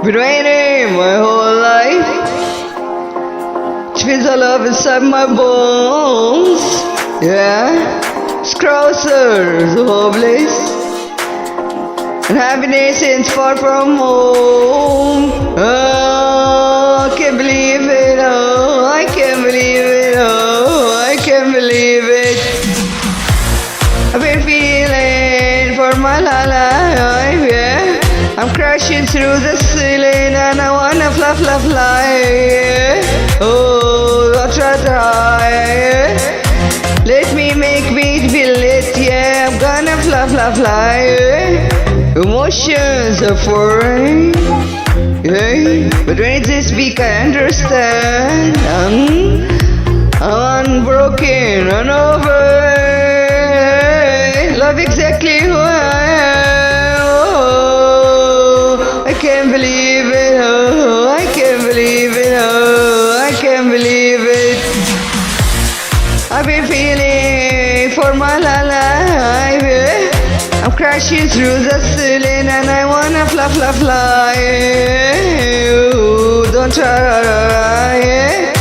Been waiting my whole life. It feels all love inside my bones. Yeah, it's closer to hopeless. And happiness is far from home. Oh, I can't believe it. Oh, I can't believe it. Oh, I can't believe it. I've been feeling for my life, yeah. I'm crashing through the ceiling and I wanna fly, fly, fly, yeah. Oh, I'll try, yeah. Let me make me feel it, yeah. I'm gonna fly, fly, fly, yeah. Emotions are foreign, yeah. But when it's this big I understand. I'm unbroken, unover. Love exactly who I am. Oh, I can't believe it. Oh, I can't believe it. Oh, I can't believe it. I've been feeling for my life. Yeah. I'm crashing through the ceiling and I wanna fly, fly, fly. Oh, don't try. Yeah.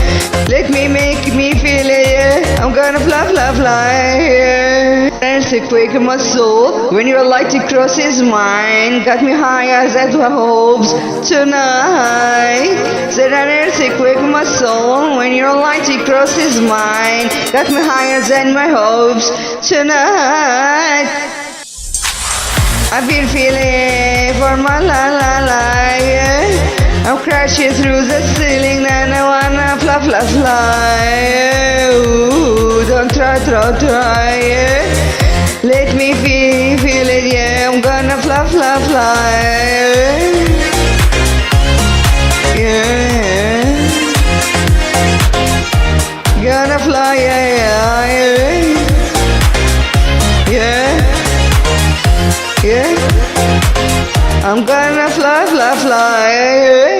Let me make me feel it. Yeah. I'm gonna fly, fly, fly. Yeah. It's a quake in my soul when your light crosses mine. Got me high as at my hopes tonight. Said it's a quake in my soul when your light crosses mine. Got me higher than my hopes tonight. I've been feeling for my life, yeah. I'm crashing through the ceiling and I wanna fly, fly, fly. Ooh, don't try, yeah. Let me feel it, yeah. I'm gonna fly, fly, fly. Yeah. Gonna fly, yeah, yeah. Yeah. Yeah. I'm gonna fly, fly, fly.